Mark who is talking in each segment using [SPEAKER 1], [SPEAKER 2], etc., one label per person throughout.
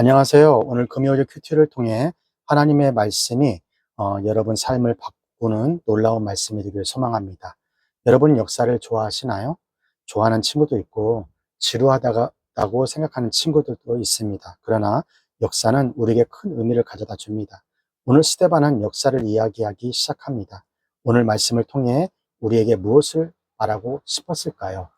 [SPEAKER 1] 안녕하세요. 오늘 금요일 큐티를 통해 하나님의 말씀이 여러분 삶을 바꾸는 놀라운 말씀이 되기를 소망합니다. 여러분 역사를 좋아하시나요? 좋아하는 친구도 있고 지루하다고 생각하는 친구들도 있습니다. 그러나 역사는 우리에게 큰 의미를 가져다 줍니다. 오늘 스데반은 역사를 이야기하기 시작합니다. 오늘 말씀을 통해 우리에게 무엇을 말하고 싶었을까요?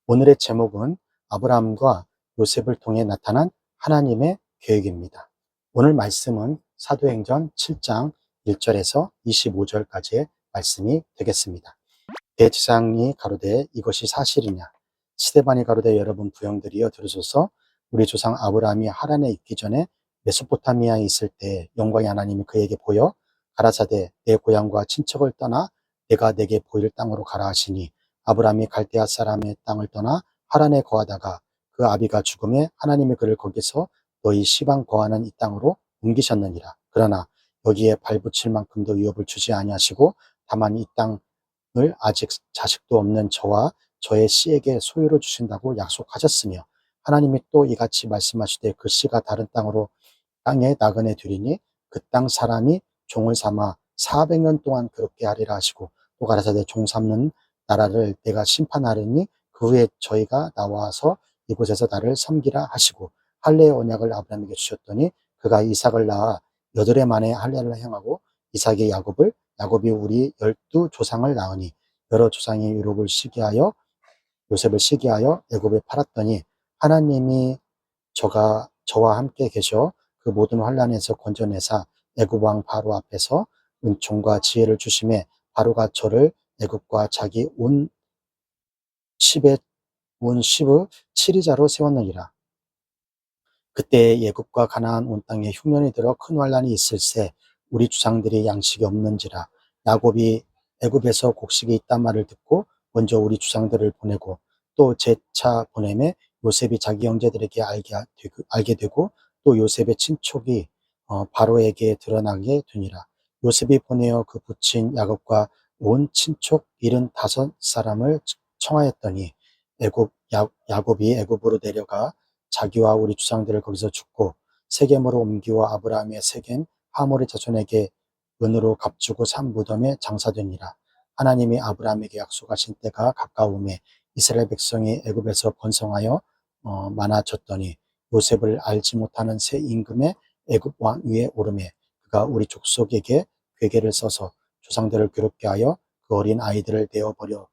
[SPEAKER 1] 오늘의 제목은 아브라함과 요셉을 통해 나타난 하나님의 계획입니다. 오늘 말씀은 사도행전 7장 1절에서 25절까지의 말씀이 되겠습니다. 대제사장이 가로되 이것이 사실이냐? 스데반이 가로되 여러분 부형들이여 들으소서. 우리 조상 아브라함이 하란에 있기 전에 메소포타미아에 있을 때 영광의 하나님이 그에게 보여 가라사대 내 고향과 친척을 떠나 내가 내게 보일 땅으로 가라 하시니 아브라함이 갈대아 사람의 땅을 떠나 하란에 거하다가 그 아비가 죽음에 하나님이 그를 거기서 너희 시방 거하는 이 땅으로 옮기셨느니라. 그러나 여기에 발붙일 만큼도 위협을 주지 아니하시고 다만 이 땅을 아직 자식도 없는 저와 저의 씨에게 소유로 주신다고 약속하셨으며 하나님이 또 이같이 말씀하시되 그 씨가 다른 땅에 나그네 되리니 그 땅 사람이 종을 삼아 400년 동안 그렇게 하리라 하시고 또 가라사대 종 삼는 나라를 내가 심판하리니 그 후에 저희가 나와서 이곳에서 나를 섬기라 하시고 할례의 언약을 아브라함에게 주셨더니 그가 이삭을 낳아 8해 만에 할례를 행하고 이삭이 야곱이 우리 12조상을 낳으니 여러 조상이 요셉을 시기하여 애굽에 팔았더니 하나님이 저와 함께 계셔 그 모든 환난에서 건져내사 애굽 왕 바로 앞에서 은총과 지혜를 주심에 바로가 저를 애굽과 자기 온 십의 치리자로 세웠느니라. 그때 애굽과 가나안 온 땅에 흉년이 들어 큰 환난이 있을새 우리 주상들이 양식이 없는지라. 야곱이 애굽에서 곡식이 있단 말을 듣고 먼저 우리 주상들을 보내고 또 제차 보내매 요셉이 자기 형제들에게 알게 되고 또 요셉의 친족이 바로에게 드러나게 되니라. 요셉이 보내어 그 부친 야곱과 온 친족 75사람을 청하였더니 야곱이 애굽으로 내려가 자기와 우리 주상들을 거기서 죽고 세겜으로 옮기어 아브라함의 세겜 하몰의 자손에게 은으로 값주고 산 무덤에 장사되니라. 하나님이 아브라함에게 약속하신 때가 가까움에 이스라엘 백성이 애굽에서 번성하여 많아졌더니 요셉을 알지 못하는 새 임금의 애굽 왕 위에 오르매 그가 우리 족속에게 괴계를 써서 조상들을 괴롭게 하여 그 어린 아이들을 내어버려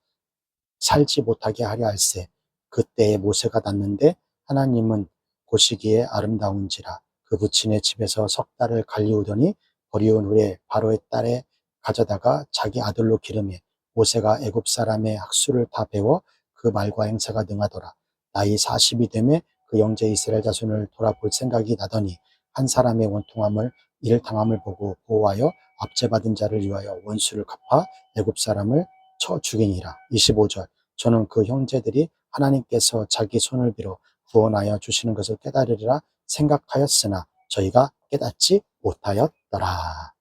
[SPEAKER 1] 살지 못하게 하려 할세. 그때에 모세가 낳는데 하나님은 보시기에 아름다운지라. 그 부친의 집에서 석 달을 갈리우더니 버리운 후에 바로의 딸에 가져다가 자기 아들로 기르매 모세가 애굽 사람의 학수를 다 배워 그 말과 행사가 능하더라. 나이 40이 되매 그 형제 이스라엘 자손을 돌아볼 생각이 나더니 한 사람의 원통함을 일 당함을 보고 보호하여 압제받은 자를 위하여 원수를 갚아 애굽 사람을 쳐 죽이니라. 25절. 저는 그 형제들이 하나님께서 자기 손을 빌어 구원하여 주시는 것을 깨달으리라 생각하였으나 저희가 깨닫지 못하였더라.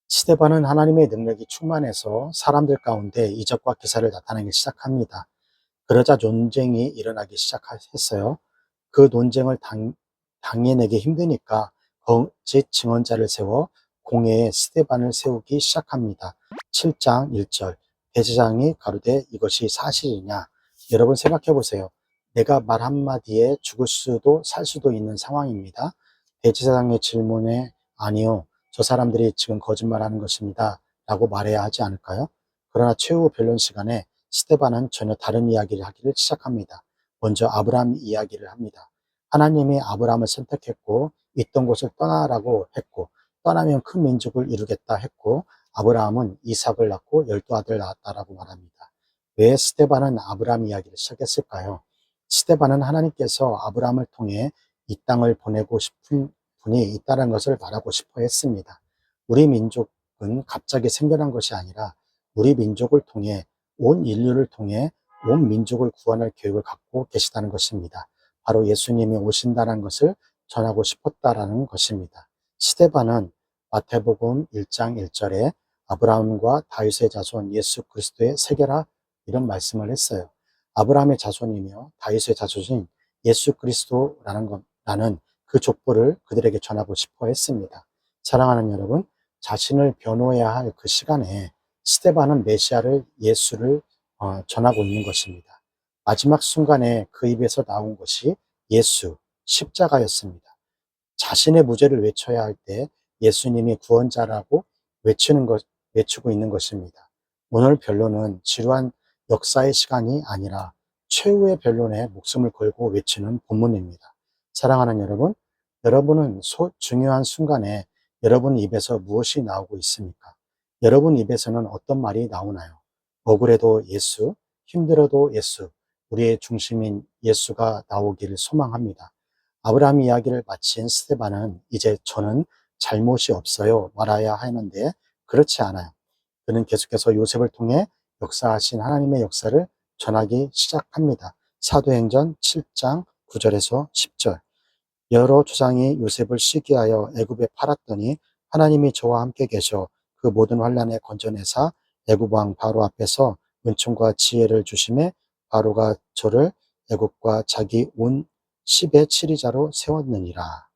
[SPEAKER 1] 스데반은 하나님의 능력이 충만해서 사람들 가운데 이적과 기사를 나타내기 시작합니다. 그러자 논쟁이 일어나기 시작했어요. 그 논쟁을 당해내기 힘드니까 거짓 증언자를 세워 공회에 스데반을 세우기 시작합니다. 7장 1절. 대제사장이 가로되 이것이 사실이냐? 여러분 생각해 보세요. 내가 말 한마디에 죽을 수도 살 수도 있는 상황입니다. 대제사장의 질문에 아니요, 저 사람들이 지금 거짓말하는 것입니다 라고 말해야 하지 않을까요? 그러나 최후 변론 시간에 스데반은 전혀 다른 이야기를 하기를 시작합니다. 먼저 아브라함 이야기를 합니다. 하나님이 아브라함을 선택했고 있던 곳을 떠나라고 했고 떠나면 큰 민족을 이루겠다 했고 아브라함은 이삭을 낳고 12아들 낳았다라고 말합니다. 왜 스데반은 아브라함 이야기를 시작했을까요? 스데반은 하나님께서 아브라함을 통해 이 땅을 보내고 싶은 분이 있다는 것을 말하고 싶어 했습니다. 우리 민족은 갑자기 생겨난 것이 아니라 우리 민족을 통해 온 인류를 통해 온 민족을 구원할 계획을 갖고 계시다는 것입니다. 바로 예수님이 오신다는 것을 전하고 싶었다라는 것입니다. 스데반은 마태복음 1장 1절에 아브라함과 다윗의 자손 예수 그리스도의 세계라 이런 말씀을 했어요. 아브라함의 자손이며 다윗의 자손인 예수 그리스도라는 라는 그 족보를 그들에게 전하고 싶어 했습니다. 사랑하는 여러분, 자신을 변호해야 할 그 시간에 스데반은 메시아를 예수를 전하고 있는 것입니다. 마지막 순간에 그 입에서 나온 것이 예수, 십자가였습니다. 자신의 무죄를 외쳐야 할 때 예수님이 구원자라고 외치고 있는 것입니다. 오늘 변론은 지루한 역사의 시간이 아니라 최후의 변론에 목숨을 걸고 외치는 본문입니다. 사랑하는 여러분, 여러분은 중요한 순간에 여러분 입에서 무엇이 나오고 있습니까? 여러분 입에서는 어떤 말이 나오나요? 억울해도 예수, 힘들어도 예수, 우리의 중심인 예수가 나오기를 소망합니다. 아브라함 이야기를 마친 스데반은 이제 저는 잘못이 없어요 말아야 하는데 그렇지 않아요. 그는 계속해서 요셉을 통해 역사하신 하나님의 역사를 전하기 시작합니다. 사도행전 7장 9절에서 10절. 여러 조상이 요셉을 시기하여 애굽에 팔았더니 하나님이 저와 함께 계셔 그 모든 환난에 건져내사 애굽 왕 바로 앞에서 은총과 지혜를 주심에 바로가 저를 애굽과 자기 온 10의 치리자로 세웠느니라.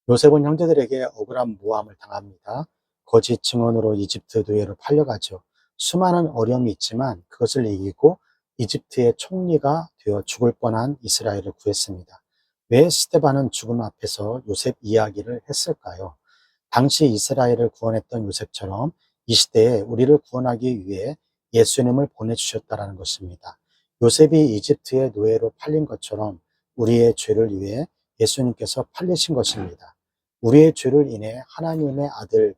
[SPEAKER 1] 요셉은 형제들에게 억울한 모함을 당합니다. 거짓 증언으로 이집트 노예로 팔려가죠. 수많은 어려움이 있지만 그것을 이기고 이집트의 총리가 되어 죽을 뻔한 이스라엘을 구했습니다. 왜 스데반은 죽음 앞에서 요셉 이야기를 했을까요? 당시 이스라엘을 구원했던 요셉처럼 이 시대에 우리를 구원하기 위해 예수님을 보내주셨다는 것입니다. 요셉이 이집트의 노예로 팔린 것처럼 우리의 죄를 위해 예수님께서 팔리신 것입니다. 우리의 죄를 인해 하나님의 아들이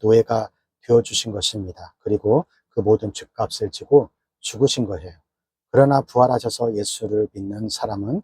[SPEAKER 1] 노예가 되어주신 것입니다. 그리고 그 모든 죄값을 지고 죽으신 거예요. 그러나 부활하셔서 예수를 믿는 사람은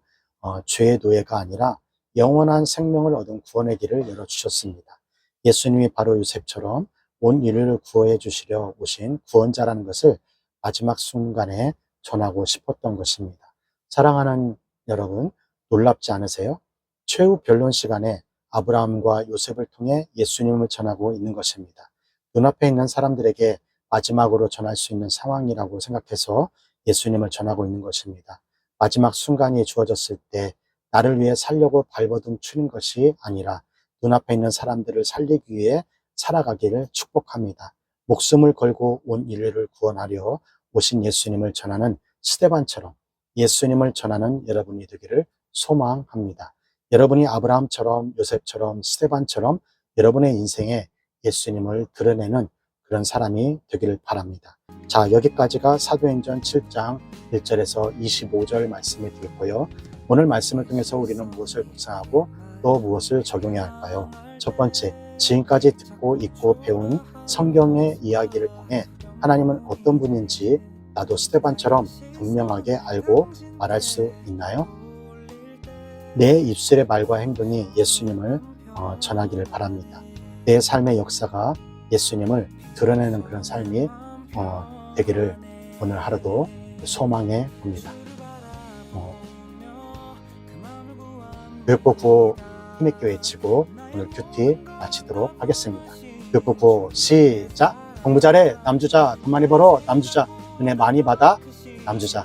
[SPEAKER 1] 죄의 노예가 아니라 영원한 생명을 얻은 구원의 길을 열어주셨습니다. 예수님이 바로 요셉처럼 온 인류를 구원해 주시려 오신 구원자라는 것을 마지막 순간에 전하고 싶었던 것입니다. 사랑하는 여러분, 놀랍지 않으세요? 최후 변론 시간에 아브라함과 요셉을 통해 예수님을 전하고 있는 것입니다. 눈앞에 있는 사람들에게 마지막으로 전할 수 있는 상황이라고 생각해서 예수님을 전하고 있는 것입니다. 마지막 순간이 주어졌을 때 나를 위해 살려고 발버둥 치는 것이 아니라 눈앞에 있는 사람들을 살리기 위해 살아가기를 축복합니다. 목숨을 걸고 온 인류를 구원하려 오신 예수님을 전하는 스데반처럼 예수님을 전하는 여러분이 되기를 소망합니다. 여러분이 아브라함처럼 요셉처럼 스데반처럼 여러분의 인생에 예수님을 드러내는 그런 사람이 되기를 바랍니다. 자, 여기까지가 사도행전 7장 1절에서 25절 말씀이 되겠고요. 오늘 말씀을 통해서 우리는 무엇을 묵상하고 또 무엇을 적용해야 할까요? 첫 번째, 지금까지 듣고 읽고 배운 성경의 이야기를 통해 하나님은 어떤 분인지 나도 스데반처럼 분명하게 알고 말할 수 있나요? 내 입술의 말과 행동이 예수님을 전하기를 바랍니다. 내 삶의 역사가 예수님을 드러내는 그런 삶이 되기를 오늘 하루도 소망해 봅니다. 교육부 구호 힘있게 외치고 오늘 큐티 마치도록 하겠습니다. 교육부 구호 시작! 공부 잘해 남주자, 돈 많이 벌어 남주자, 은혜 많이 받아 남주자.